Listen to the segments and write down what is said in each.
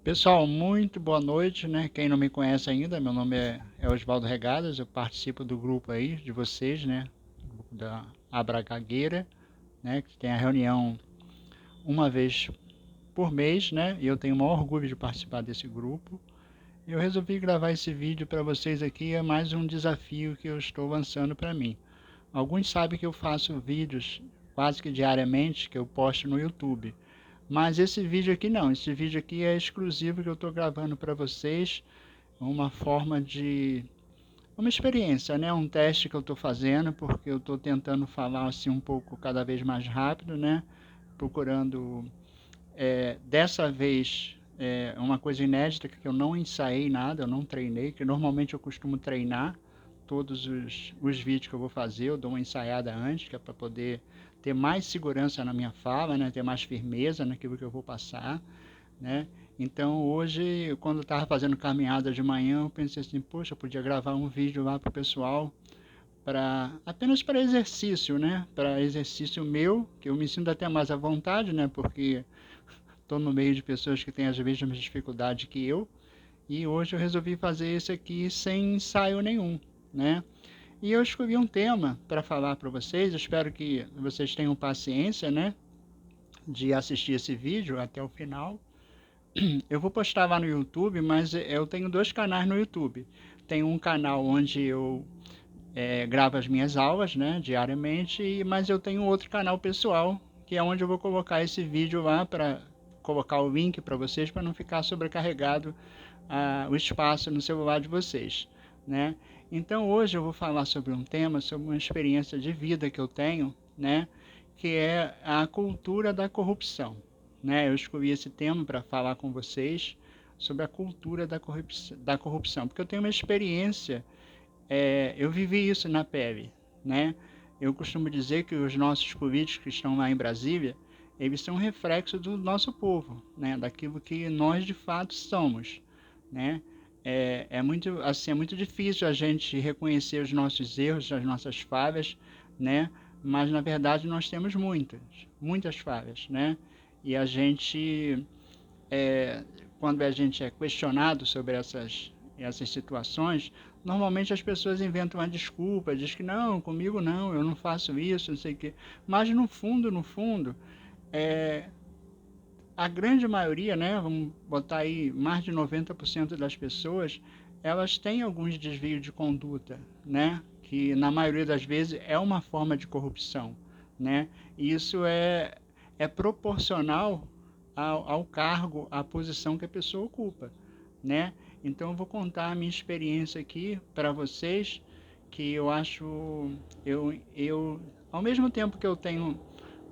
Pessoal, muito boa noite, né? Quem não me conhece ainda, meu nome é Osvaldo Regadas, eu participo do grupo aí de vocês, né? Da Abra Gagueira, né? Que tem a reunião uma vez por mês, né? E eu tenho o maior orgulho de participar desse grupo. Eu resolvi gravar esse vídeo para vocês aqui, é mais um desafio que eu estou lançando para mim. Alguns sabem que eu faço vídeos quase que diariamente que eu posto no YouTube. Mas esse vídeo aqui não, esse vídeo aqui é exclusivo que eu estou gravando para vocês, uma forma de uma experiência, né? Um teste que eu estou fazendo, porque eu estou tentando falar assim um pouco cada vez mais rápido, né? Procurando dessa vez uma coisa inédita que eu não ensaiei nada, eu não treinei, que normalmente eu costumo treinar todos os vídeos que eu vou fazer, eu dou uma ensaiada antes, que é para poder ter mais segurança na minha fala, né? Ter mais firmeza naquilo que eu vou passar, né? Então hoje, quando eu estava fazendo caminhada de manhã, eu pensei assim, poxa, eu podia gravar um vídeo lá para o pessoal, apenas para exercício, né? Para exercício meu, que eu me sinto até mais à vontade, né? Porque estou no meio de pessoas que têm as mesmas dificuldades que eu, e hoje eu resolvi fazer isso aqui sem ensaio nenhum, né? E eu escolhi um tema para falar para vocês, espero que vocês tenham paciência, né? De assistir esse vídeo até o final. Eu vou postar lá no YouTube, mas eu tenho dois canais no YouTube. Tem um canal onde eu gravo as minhas aulas, né, diariamente, mas eu tenho outro canal pessoal, que é onde eu vou colocar esse vídeo lá para colocar o link para vocês, para não ficar sobrecarregado o espaço no celular de vocês, né? Então hoje eu vou falar sobre um tema, sobre uma experiência de vida que eu tenho, né, que é a cultura da corrupção, né? Eu escolhi esse tema para falar com vocês sobre a cultura da corrupção, porque eu tenho uma experiência, eu vivi isso na pele, né? Eu costumo dizer que os nossos políticos que estão lá em Brasília, eles são um reflexo do nosso povo, né? Daquilo que nós de fato somos, né? Muito assim, é muito difícil a gente reconhecer os nossos erros, as nossas falhas, né? Mas na verdade nós temos muitas falhas, né? E a gente, é, quando a gente é questionado sobre essas situações, normalmente as pessoas inventam uma desculpa, diz que não, comigo não, eu não faço isso, não sei o quê. Mas no fundo, é, a grande maioria, né, vamos botar aí mais de 90% das pessoas, elas têm alguns desvios de conduta, né, que na maioria das vezes é uma forma de corrupção, né, e isso é proporcional ao cargo, à posição que a pessoa ocupa, né. Então eu vou contar a minha experiência aqui para vocês, que eu acho, ao mesmo tempo que eu tenho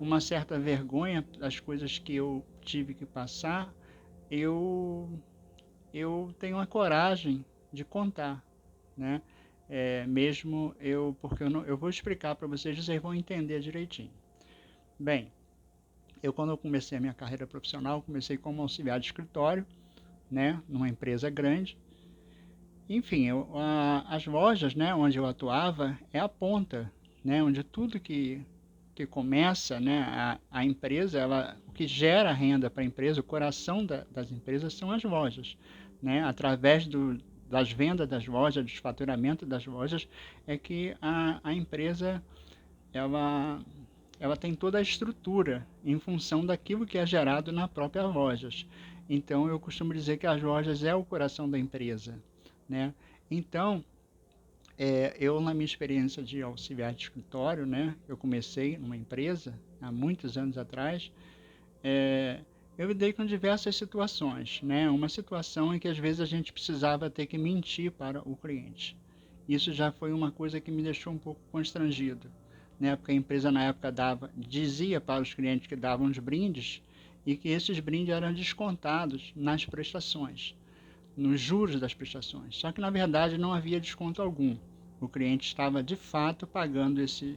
uma certa vergonha das coisas que eu tive que passar, eu, eu tenho a coragem de contar, né? Mesmo eu, porque eu vou explicar para vocês, vocês vão entender direitinho. Bem, eu quando eu comecei a minha carreira profissional, comecei como auxiliar de escritório, né, numa empresa grande. Enfim, as lojas, né, onde eu atuava é a ponta, né, onde tudo que começa, né, a empresa, o que gera renda para a empresa, o coração das empresas são as lojas, né, através das vendas das lojas, do faturamento das lojas, é que a empresa ela, ela tem toda a estrutura em função daquilo que é gerado na própria lojas. Então eu costumo dizer que as lojas é o coração da empresa, né? Então, eu na minha experiência de auxiliar de escritório, né, eu comecei numa empresa há muitos anos atrás, é, eu lidei com diversas situações, né? Uma situação em que às vezes a gente precisava ter que mentir para o cliente. Isso já foi uma coisa que me deixou um pouco constrangido, né? Porque a empresa na época dizia para os clientes que davam os brindes e que esses brindes eram descontados nas prestações, nos juros das prestações. Só que na verdade não havia desconto algum. O cliente estava de fato pagando esses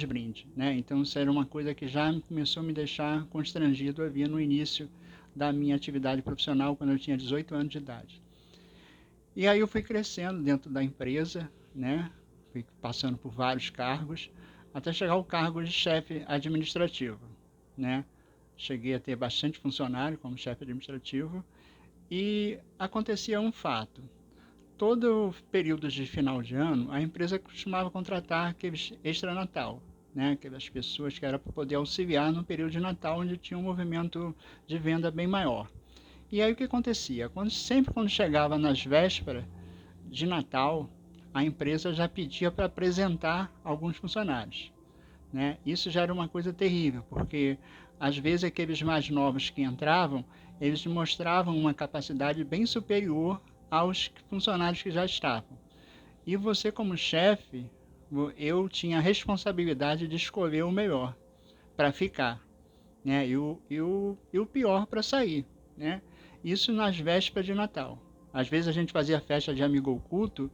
brindes, né? Então isso era uma coisa que já começou a me deixar constrangido havia no início da minha atividade profissional, quando eu tinha 18 anos de idade. E aí eu fui crescendo dentro da empresa, né? Fui passando por vários cargos, até chegar ao cargo de chefe administrativo, né? cheguei a ter bastante funcionário como chefe administrativo, e acontecia um fato. Todo período de final de ano, a empresa costumava contratar aqueles extra-natal, né? Aquelas pessoas que era para poder auxiliar no período de Natal, onde tinha um movimento de venda bem maior. E aí o que acontecia? Sempre quando chegava nas vésperas de Natal, a empresa já pedia para apresentar alguns funcionários, né? Isso já era uma coisa terrível, porque às vezes aqueles mais novos que entravam, eles mostravam uma capacidade bem superior aos funcionários que já estavam. E você, como chefe, eu tinha a responsabilidade de escolher o melhor para ficar, né? E o pior para sair, né? Isso nas vésperas de Natal. Às vezes a gente fazia festa de amigo oculto,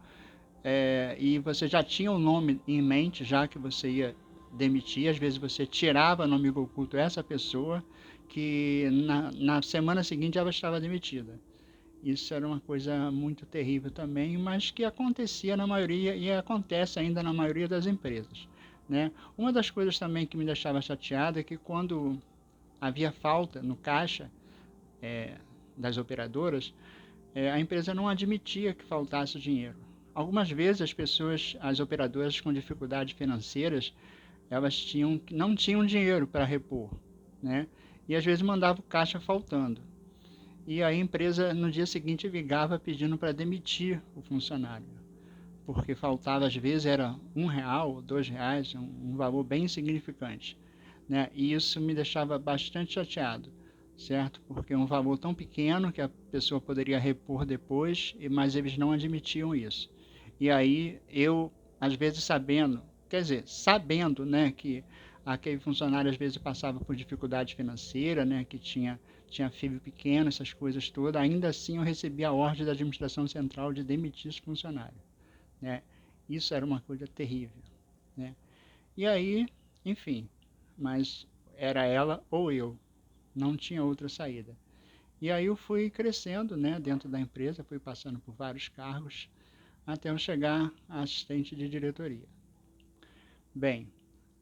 e você já tinha o nome em mente, já que você ia demitir. Às vezes você tirava no amigo oculto essa pessoa, que na semana seguinte ela estava demitida. Isso era uma coisa muito terrível também, mas que acontecia na maioria e acontece ainda na maioria das empresas, né? Uma das coisas também que me deixava chateado é que quando havia falta no caixa é, das operadoras, a empresa não admitia que faltasse dinheiro. Algumas vezes as operadoras com dificuldades financeiras, elas não tinham dinheiro para repor, né? E às vezes mandava o caixa faltando. E a empresa no dia seguinte ligava pedindo para demitir o funcionário, porque faltava, às vezes era R$ 1, R$ 2, um valor bem insignificante, né? E isso me deixava bastante chateado, certo? Porque é um valor tão pequeno que a pessoa poderia repor depois, mas eles não admitiam isso. E aí eu, às vezes sabendo, quer dizer, sabendo, né, que aquele funcionário às vezes passava por dificuldade financeira, né, que tinha filho pequeno, essas coisas todas, ainda assim eu recebia a ordem da administração central de demitir esse funcionário, né? Isso era uma coisa terrível, né? E aí, enfim, mas era ela ou eu, não tinha outra saída. E aí eu fui crescendo, né, dentro da empresa, fui passando por vários cargos, até eu chegar a assistente de diretoria. Bem,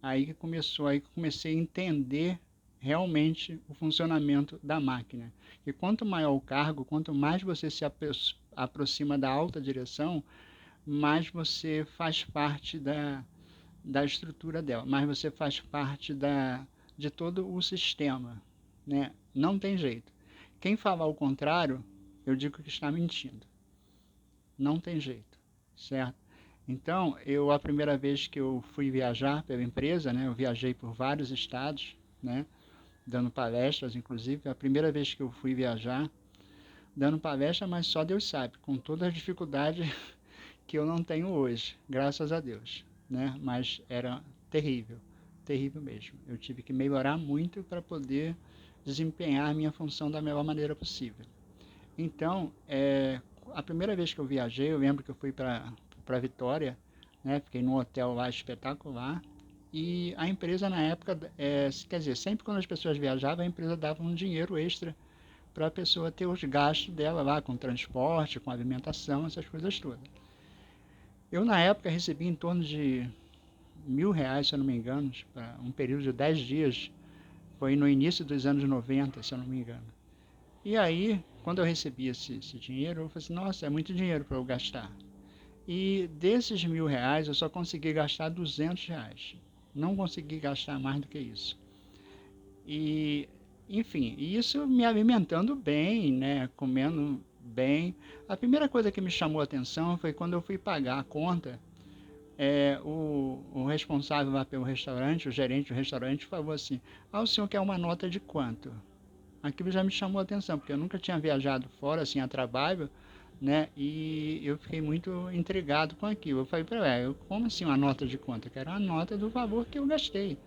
aí que comecei a entender realmente o funcionamento da máquina. E quanto maior o cargo, quanto mais você se aproxima da alta direção, mais você faz parte da estrutura dela, mais você faz parte de todo o sistema, né? Não tem jeito. Quem falar o contrário, eu digo que está mentindo. Não tem jeito, certo? Então, a primeira vez que eu fui viajar pela empresa, né, eu viajei por vários estados, né, dando palestras, inclusive, a primeira vez que eu fui viajar, dando palestra, mas só Deus sabe, com toda a dificuldade que eu não tenho hoje, graças a Deus, né, mas era terrível, terrível mesmo. Eu tive que melhorar muito para poder desempenhar a minha função da melhor maneira possível. Então, a primeira vez que eu viajei, eu lembro que eu fui para Vitória, né? Fiquei num hotel lá espetacular. E a empresa na época, quer dizer, sempre quando as pessoas viajavam, a empresa dava um dinheiro extra para a pessoa ter os gastos dela lá, com transporte, com alimentação, essas coisas todas. Eu na época recebi em torno de R$ 1.000, se eu não me engano, para um período de 10 dias. Foi no início dos anos 90, se eu não me engano. E aí, quando eu recebi esse dinheiro, eu falei assim, nossa, é muito dinheiro para eu gastar. E desses R$ 1.000, eu só consegui gastar R$ 200. Não consegui gastar mais do que isso. E, enfim, isso me alimentando bem, né? Comendo bem. A primeira coisa que me chamou a atenção foi quando eu fui pagar a conta. O responsável lá pelo restaurante, o gerente do restaurante, falou assim: ah, o senhor quer uma nota de quanto? Aquilo já me chamou a atenção, porque eu nunca tinha viajado fora, assim, a trabalho, né? E eu fiquei muito intrigado com aquilo. Eu falei para ele, como assim uma nota de quanto? Eu quero uma nota do valor que eu gastei,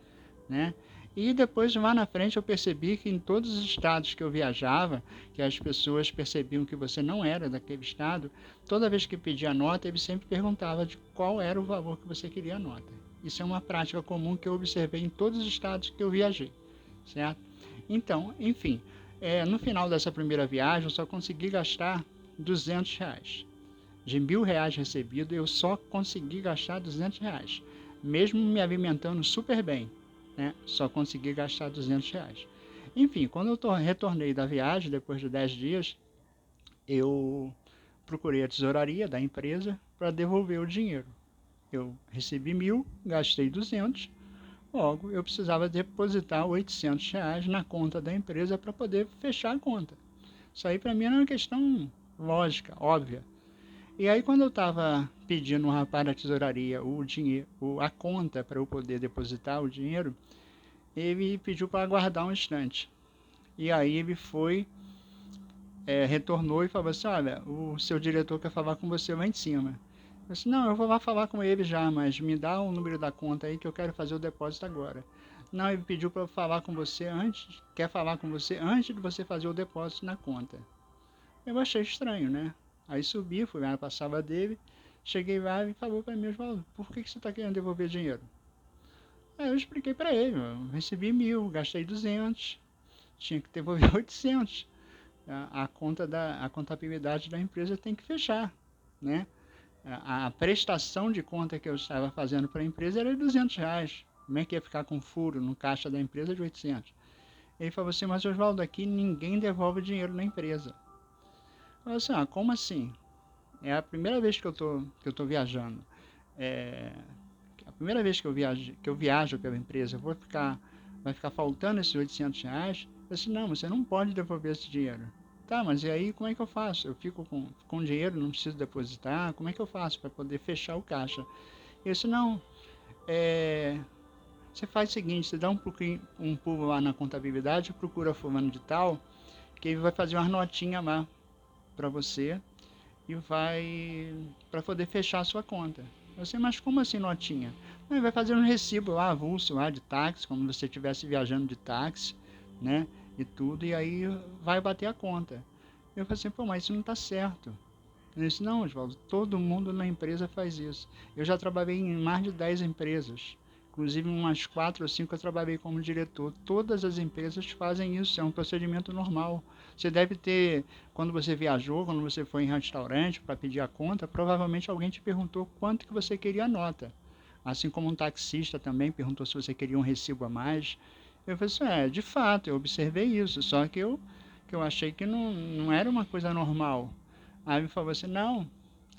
né? E depois, lá na frente, eu percebi que em todos os estados que eu viajava, que as pessoas percebiam que você não era daquele estado, toda vez que pedia a nota, ele sempre perguntava de qual era o valor que você queria a nota. Isso é uma prática comum que eu observei em todos os estados que eu viajei, certo? Então, enfim, no final dessa primeira viagem, eu só consegui gastar R$ 200. De R$ 1.000 recebido, eu só consegui gastar R$ 200. Mesmo me alimentando super bem, né? Só consegui gastar R$ 200. Enfim, quando eu retornei da viagem, depois de 10 dias, eu procurei a tesouraria da empresa para devolver o dinheiro. Eu recebi 1.000, gastei 200, logo eu precisava depositar R$ 800 na conta da empresa para poder fechar a conta. Isso aí para mim era uma questão lógica, óbvia. E aí quando eu estava pedindo um rapaz da tesouraria o dinheiro, a conta para eu poder depositar o dinheiro, ele pediu para aguardar um instante. E aí ele foi, retornou e falou assim, olha, o seu diretor quer falar com você lá em cima. Eu disse, não, eu vou lá falar com ele já, mas me dá o número da conta aí que eu quero fazer o depósito agora. Não, ele pediu para eu falar com você antes, quer falar com você antes de você fazer o depósito na conta. Eu achei estranho, né? Aí subi, fui lá para a sala dele, cheguei lá e falou para mim, Osvaldo, por que você está querendo devolver dinheiro? Aí eu expliquei para ele, eu recebi 1.000, gastei 200, tinha que devolver 800. A contabilidade da empresa tem que fechar, né? A prestação de conta que eu estava fazendo para a empresa era de R$ 200. Como é que ia ficar com furo no caixa da empresa de 800? Ele falou assim, mas Osvaldo, aqui ninguém devolve dinheiro na empresa. Eu falei assim, como assim? É a primeira vez que eu tô viajando. É, a primeira vez que eu viajo pela empresa, vai ficar faltando esses R$ 800? Eu disse, não, você não pode devolver esse dinheiro. Tá, mas e aí como é que eu faço? Eu fico com dinheiro, não preciso depositar, como é que eu faço para poder fechar o caixa? Eu disse, não, é, você faz o seguinte, você dá um pulo lá na contabilidade, procura fulano de tal, que ele vai fazer umas notinhas lá para você e vai para poder fechar a sua conta. Você, mas como assim notinha? Ele vai fazer um recibo lá, avulso lá de táxi, como se você estivesse viajando de táxi, né? E tudo, e aí vai bater a conta. Eu falei assim, pô, mas isso não está certo. Ele disse, não, Oswaldo, todo mundo na empresa faz isso. Eu já trabalhei em mais de 10 empresas. Inclusive, em umas 4 ou 5 eu trabalhei como diretor. Todas as empresas fazem isso, é um procedimento normal. Você deve ter, quando você viajou, quando você foi em restaurante para pedir a conta, provavelmente alguém te perguntou quanto que você queria a nota. Assim como um taxista também perguntou se você queria um recibo a mais. Eu falei assim, de fato, eu observei isso, só que eu achei que não era uma coisa normal. Aí ele falou assim, não,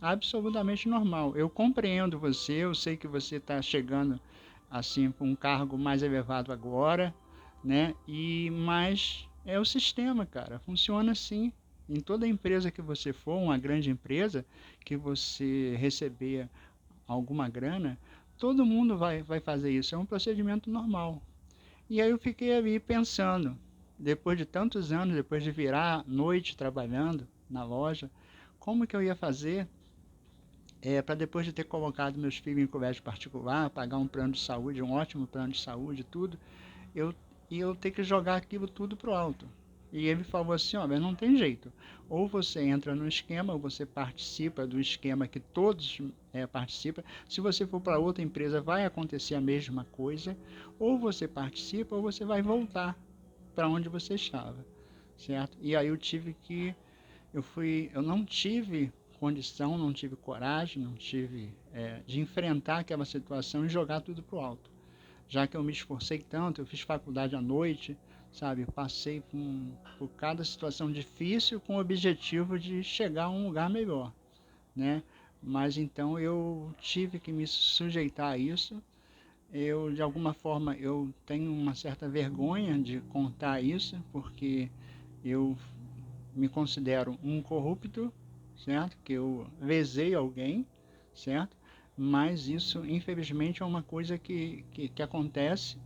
absolutamente normal. Eu compreendo você, eu sei que você está chegando assim com um cargo mais elevado agora, né? Mas é o sistema, cara, funciona assim. Em toda empresa que você for, uma grande empresa, que você receber alguma grana, todo mundo vai fazer isso. É um procedimento normal. E aí eu fiquei ali pensando, depois de tantos anos, depois de virar noite trabalhando na loja, como que eu ia fazer para depois de ter colocado meus filhos em colégio particular, pagar um plano de saúde, um ótimo plano de saúde, tudo, eu eu ter que jogar aquilo tudo pro alto. E ele falou assim, ó, mas não tem jeito. Ou você entra no esquema, ou você participa do esquema que todos participam. Se você for para outra empresa, vai acontecer a mesma coisa. Ou você participa, ou você vai voltar para onde você estava, certo? E aí eu não tive condição, não tive coragem, não tive de enfrentar aquela situação e jogar tudo pro alto. Já que eu me esforcei tanto, eu fiz faculdade à noite, sabe? Eu passei por cada situação difícil com o objetivo de chegar a um lugar melhor, né? Mas então eu tive que me sujeitar a isso. Eu, de alguma forma, eu tenho uma certa vergonha de contar isso, porque eu me considero um corrupto, certo? Que eu lesei alguém, certo? Mas isso, infelizmente, é uma coisa que acontece,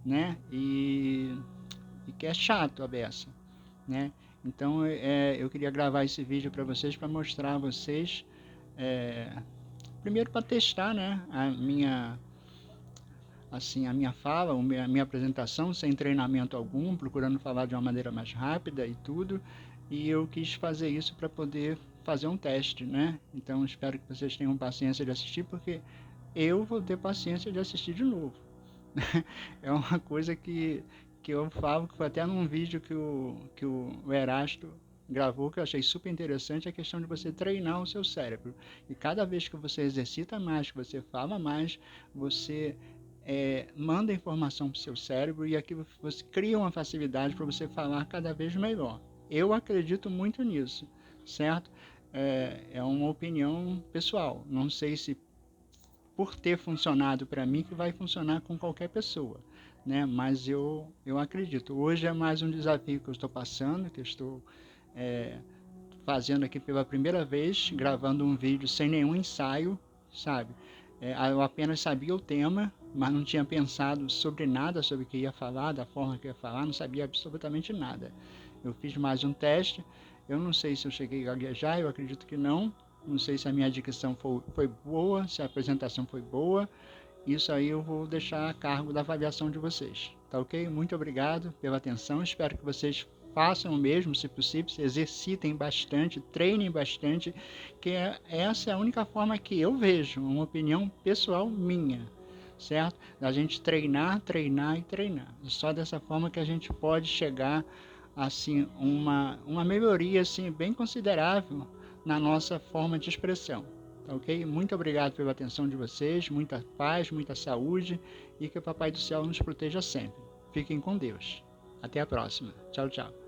né? E que é chato a beça, né? Então, eu queria gravar esse vídeo para vocês, para mostrar a vocês, é, primeiro para testar, né? A minha fala, a minha apresentação, sem treinamento algum, procurando falar de uma maneira mais rápida e tudo. E eu quis fazer isso para poder fazer um teste, né? Então espero que vocês tenham paciência de assistir, porque eu vou ter paciência de assistir de novo. É uma coisa que eu falo, que foi até num vídeo que o Erasto gravou, que eu achei super interessante, a questão de você treinar o seu cérebro. E cada vez que você exercita mais, que você fala mais, você manda informação para o seu cérebro e aqui você cria uma facilidade para você falar cada vez melhor. Eu acredito muito nisso, certo? É uma opinião pessoal. Não sei se por ter funcionado para mim que vai funcionar com qualquer pessoa, né? Mas eu acredito. Hoje é mais um desafio que eu estou passando, que eu estou é, fazendo aqui pela primeira vez, gravando um vídeo sem nenhum ensaio, sabe? Eu apenas sabia o tema, mas não tinha pensado sobre nada, sobre o que ia falar, da forma que ia falar, não sabia absolutamente nada. Eu fiz mais um teste, eu não sei se eu cheguei a gaguejar, eu acredito que não. Não sei se a minha dicção foi boa, se a apresentação foi boa. Isso aí eu vou deixar a cargo da avaliação de vocês. Tá ok? Muito obrigado pela atenção. Espero que vocês façam o mesmo, se possível, se exercitem bastante, treinem bastante, que essa é a única forma que eu vejo, uma opinião pessoal minha, certo? Da gente treinar, treinar e treinar. Só dessa forma que a gente pode chegar assim uma melhoria assim bem considerável na nossa forma de expressão. Tá ok? Muito obrigado pela atenção de vocês, muita paz, muita saúde e que o Papai do Céu nos proteja sempre. Fiquem com Deus. Até a próxima. Tchau, tchau.